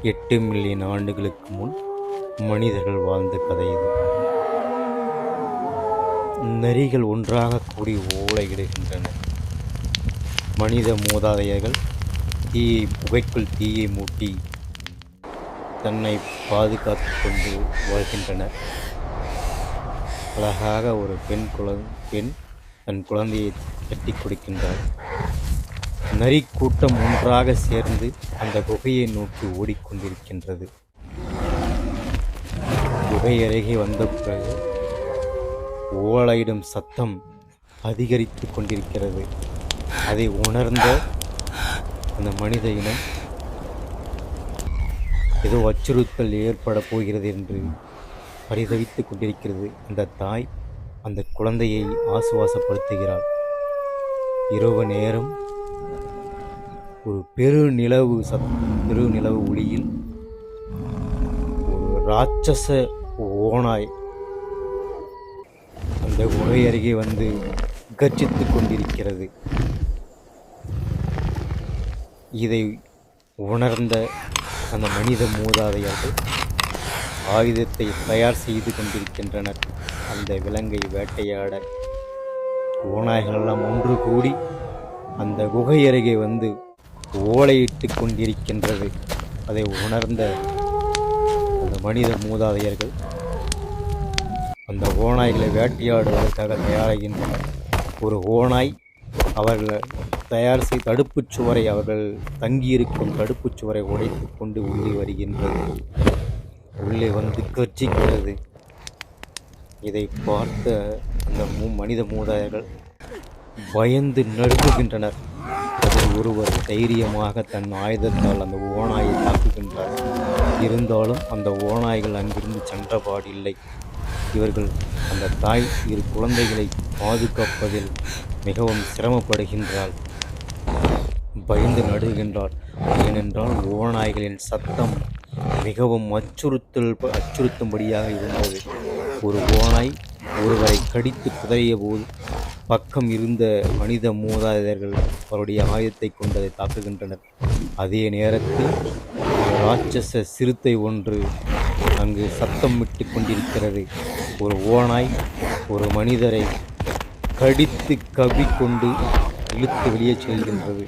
8 million ஆண்டுகளுக்கு முன் மனிதர்கள் வாழ்ந்த கதை இது. நரிகள் ஒன்றாக கூடி ஓலையிடுகின்றன. மனித மூதாதையர்கள் புகைக்குள் தீயை மூட்டி தன்னை பாதுகாத்து கொண்டு வாழ்கின்றனர். அழகாக ஒரு பெண் தன் குழந்தையை கட்டி கொடுக்கின்றார். நரி கூட்டம் ஒன்றாக சேர்ந்து அந்த குகையை நோக்கி ஓடிக்கொண்டிருக்கின்றது. குகை அருகே வந்த பிறகு ஓலையிடும் சத்தம் அதிகரித்து கொண்டிருக்கிறது. அதை உணர்ந்த அந்த மனித இனம் ஏதோ அச்சுறுத்தல் ஏற்பட போகிறது என்று பரிதவித்துக் கொண்டிருக்கிறது. அந்த தாய் அந்த குழந்தையை ஆசுவாசப்படுத்துகிறாள். இரவு நேரம் ஒரு பெருநிலவு ஒளியில் ஒரு ராட்சச ஓநாய் அந்த குகை அருகே வந்து கர்ஜித்துக் கொண்டிருக்கிறது. இதை உணர்ந்த அந்த மனித மூதாதையர்கள் ஆயுதத்தை தயார் செய்து கொண்டிருக்கின்றனர். அந்த விலங்கை வேட்டையாட ஓநாய்களெல்லாம் ஒன்று கூடி அந்த குகை அருகே வந்து ஓலையிட்டு கொண்டிருக்கின்றது. அதை உணர்ந்த அந்த மனித மூதாதையர்கள் அந்த ஓநாய்களை வேட்டையாடுவதற்காக தயாராகின்றனர். ஒரு ஓநாய் அவர்கள் தயார் செய்த தடுப்புச் சுவரை, அவர்கள் தங்கியிருக்கும் தடுப்புச் சுவரை உடைத்து கொண்டு உள்ளே வருகின்றது. உள்ளே வந்து கர்ஜிக்கிறது. இதை பார்த்த அந்த மனித மூதாதையர்கள் பயந்து நடுங்குகின்றனர். அதில் ஒருவர் தைரியமாக தன் ஆயுதத்தால் அந்த ஓநாயை தாக்குகின்றார். இருந்தாலும் அந்த ஓநாய்கள் அங்கிருந்து சென்றபாடில்லை. இவர்கள் அந்த தாய் இரு குழந்தைகளை பாதுகாப்பதில் மிகவும் சிரமப்படுகின்றாள். பயந்து நடுகின்றாள். ஏனென்றால் ஓநாய்களின் சத்தம் மிகவும் அச்சுறுத்தும்படியாக இருந்தது. ஒரு ஓநாய் ஒருவரை கடித்து குதறிய போது பக்கம் இருந்த மனித மூதாதையர்கள் அவருடைய ஆயுதத்தை கொண்டு அதை தாக்குகின்றனர். அதே நேரத்தில் ராட்சச சிறுத்தை ஒன்று அங்கு சத்தமிட்டு கொண்டிருக்கிறது. ஒரு ஓநாய் ஒரு மனிதரை கடித்து கவ்விக்கொண்டு இழுத்து வெளியே செல்கின்றது.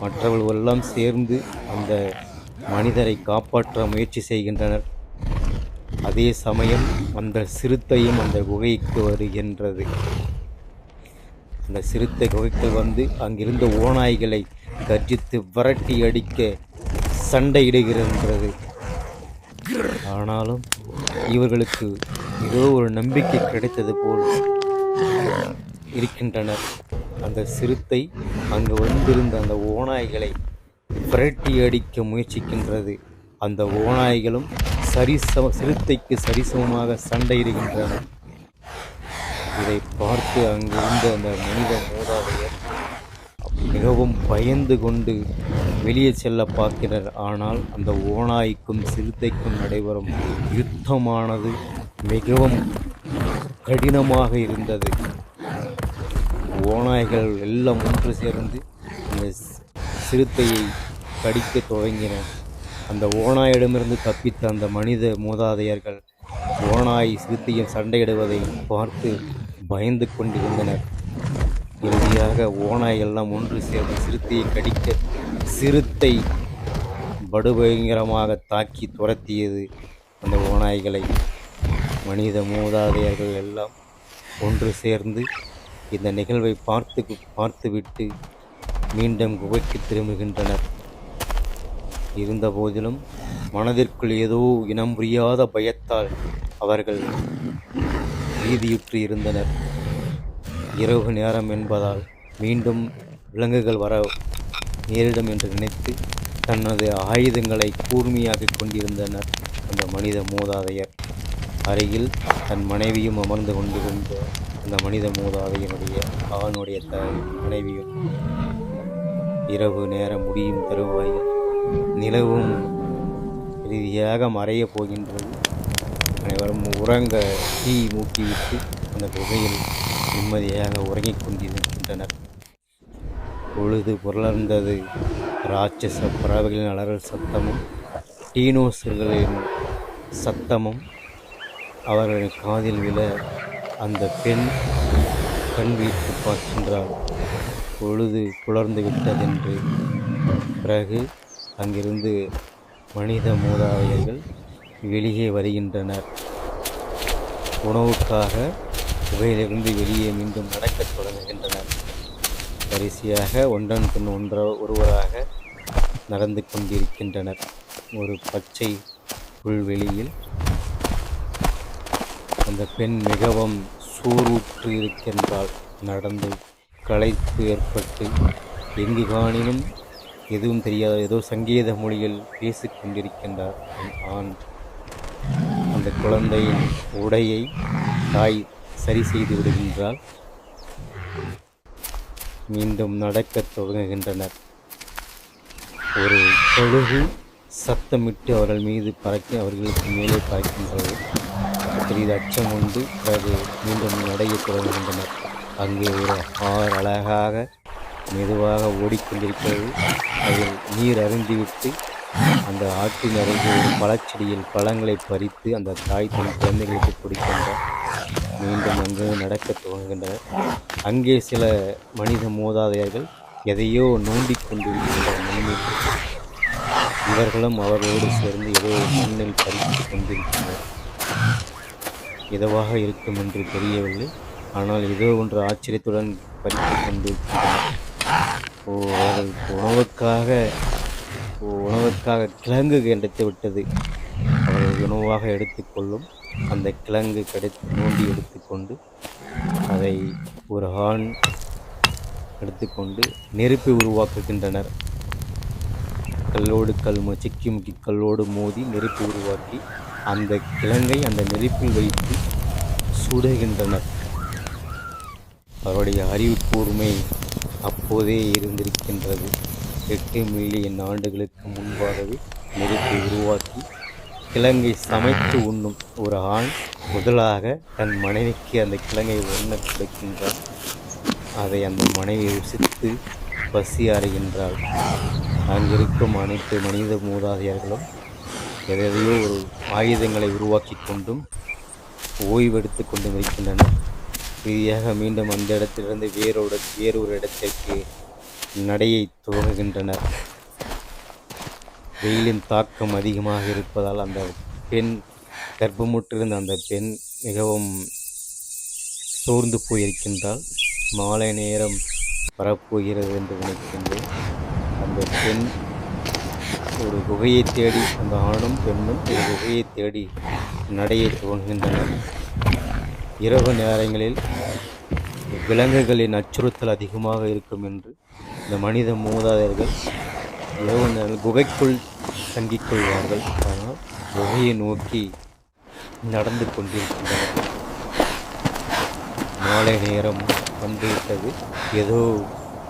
மற்றவர்கள் எல்லாம் சேர்ந்து அந்த மனிதரை காப்பாற்ற முயற்சி செய்கின்றனர். அதே சமயம் அந்த சிறுத்தையும் அந்த குகைக்கு வருகின்றது. அந்த சிறுத்தை குகைக்குள் வந்து அங்கிருந்த ஓநாய்களை கர்ஜித்து விரட்டி அடிக்க சண்டையிடுகின்றது. ஆனாலும் இவர்களுக்கு ஏதோ ஒரு நம்பிக்கை கிடைத்தது போல் இருக்கின்றனர். அந்த சிறுத்தை அங்கு வந்திருந்த அந்த ஓநாய்களை விரட்டி அடிக்க முயற்சிக்கின்றது. அந்த ஓநாய்களும் சிறுத்தைக்கு சரிசமமாக சண்டையிடுகின்றன. இதை பார்த்து அங்கிருந்த அந்த மனித மூதாதையர் மிகவும் பயந்து கொண்டு வெளியே செல்ல பார்க்கிறார். ஆனால் அந்த ஓநாய்க்கும் சிறுத்தைக்கும் நடைபெறும் யுத்தமானது மிகவும் கடினமாக இருந்தது. ஓநாய்கள் எல்லாம் ஒன்று சேர்ந்து அந்த சிறுத்தையை கடிக்க துவங்கின. அந்த ஓநாயிடமிருந்து தப்பித்த அந்த மனித மூதாதையர்கள் ஓநாய் சிறுத்தையும் சண்டையிடுவதை பார்த்து பயந்து கொண்டிருந்தனர். இறுதியாக ஓநாய்கள்லாம் ஒன்று சேர்ந்து சிறுத்தையை கடிக்க சிறுத்தை படுபயங்கரமாக தாக்கி துரத்தியது அந்த ஓநாய்களை. மனித மூதாதையர்கள் எல்லாம் ஒன்று சேர்ந்து இந்த நிகழ்வை பார்த்துவிட்டு மீண்டும் குகைக்கு திரும்புகின்றனர். இருந்த போதிலும் மனதிற்குள் ஏதோ இனம் புரியாத பயத்தால் அவர்கள் பீதியுற்று இருந்தனர். இரவு நேரம் என்பதால் மீண்டும் விலங்குகள் வர நேரிடும் என்று நினைத்து தனது ஆயுதங்களை கூர்மையாக்கிக் கொண்டிருந்தனர் அந்த மனித மூதாதையர். அருகில் தன் மனைவியும் அமர்ந்து கொண்டிருந்த அந்த மனித மூதாதையனுடைய அவனுடைய மனைவியும் இரவு நேரம் முடியும் தருவாயில் நிலவும் இறுதியாக மறையப் போகின்றது. அனைவரும் உறங்க தீ மூட்டிவிட்டு அந்த குகையில் நிம்மதியாக உறங்கிக் கொண்டிருக்கின்றனர். பொழுது புலர்ந்தது. ராட்சச பறவைகளின் அலறல் சத்தமும் டீனோசர்களின் சத்தமும் அவர்களின் காதில் விழ அந்த பெண் கண் விழித்து பார்க்கின்றாள். பொழுது புலர்ந்து விட்டதென்று. பிறகு அங்கிருந்து மனித மூதாதையர்கள் வெளியே வருகின்றனர். உணவுக்காக குகையிலிருந்து வெளியே மீண்டும் நடக்கத் தொடங்குகின்றனர். வரிசையாக ஒன்றன் பின் ஒருவராக நடந்து கொண்டிருக்கின்றனர். ஒரு பச்சை புல்வெளியில் அந்த பெண் மிகவும் சோர்வுற்று இருக்கின்றாள். நடந்து களைப்பு ஏற்பட்டு எங்கு காணினும் எதுவும் தெரியாத ஏதோ சங்கீத மொழியில் பேசிக்கொண்டிருக்கின்றார் ஆண். அந்த குழந்தையின் உடையை தாய் சரி செய்து விடுகின்றாள். மீண்டும் நடக்கத் தொடங்குகின்றனர். ஒரு கழுகு சத்தமிட்டு அவர்கள் மீது அவர்களுக்கு மேலே பறக்கின்றது. சிறிது அச்சம் உண்டு. பிறகு மீண்டும் நடையத் தொடங்குகின்றனர். அங்கே ஒரு ஆறு அழகாக மெதுவாக ஓடிக்கொண்டிருக்கிறது. அதில் நீர் அருந்திவிட்டு அந்த ஆற்றின் அருகே ஒரு பழச்செடியில் பழங்களை பறித்து அந்த தாய் தன் குழந்தைகளுக்கு கொடுக்கின்றார். மீண்டும் அங்கு நடக்கத் துவங்குகின்றனர். அங்கே சில மனித மூதாதையர்கள் எதையோ நோண்டி கொண்டிருக்கின்றனர் மண்ணில். இவர்களும் அவர்களோடு சேர்ந்து ஏதோ மண்ணில் பறித்து கொண்டிருக்கின்றனர். எதுவாக இருக்கும் என்று தெரியவில்லை. ஆனால் ஏதோ ஒன்று ஆச்சரியத்துடன் பறித்து கொண்டிருக்கின்றனர். அவர்கள் உணவுக்காக கிழங்கு கிடைத்து விட்டது. அவர்கள் உணவாக எடுத்துக்கொள்ளும் அந்த கிழங்கு நோண்டி எடுத்துக்கொண்டு அதை ஒரு ஆண் எடுத்துக்கொண்டு நெருப்பை உருவாக்குகின்றனர். கல்லோடு சிக்கி முக்கி கல்லோடு மோதி நெருப்பை உருவாக்கி அந்த கிழங்கை அந்த நெருப்பில் வைத்து சுடுகின்றனர். அவருடைய அறிவு கூர்மை அப்போதே இருந்திருக்கின்றது. 8 மில்லியன் ஆண்டுகளுக்கு முன்பாகவே நெருப்பை உருவாக்கி கிழங்கை சமைத்து உண்ணும் ஒரு ஆண் முதலாக தன் மனைவிக்கு அந்த கிழங்கை உண்ண கொடுக்கின்றார். அதை அந்த மனைவி ருசித்து பசி அறைகின்றாள். அங்கிருக்கும் அனைத்து மனித மூதாதையர்களும் எதையோ ஒரு ஆயுதங்களை உருவாக்கி கொண்டும் ஓய்வெடுத்து கொண்டும் இருக்கின்றனர். இறுதியாக மீண்டும் அந்த இடத்திலிருந்து வேறொரு இடத்திற்கு நடையை துவங்குகின்றனர். வெயிலின் தாக்கம் அதிகமாக இருப்பதால் அந்த பெண் கர்ப்பமுற்றிருந்த அந்த பெண் மிகவும் சோர்ந்து போயிருக்கின்றாள். மாலை நேரம் வரப்போகிறது என்று நினைக்கின்றேன். அந்த பெண் ஒரு குகையை தேடி, அந்த ஆணும் பெண்ணும் ஒரு குகையை தேடி நடையை துவங்குகின்றனர். இரவு நேரங்களில் விலங்குகளின் அச்சுறுத்தல் அதிகமாக இருக்கும் என்று இந்த மனித மூதாதையர்கள் இரவு நேரங்கள் குகைக்குள் தங்கிக் கொள்வார்கள். ஆனால் குகையை நோக்கி நடந்து கொண்டிருக்கின்றனர். மாலை நேரம் வந்துவிட்டது. ஏதோ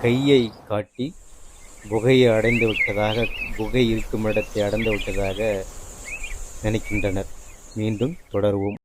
கையை காட்டி குகையை அடைந்து விட்டதாக, குகை இருக்கும் இடத்தை அடைந்து விட்டதாக நினைக்கின்றனர். மீண்டும் தொடர்வோம்.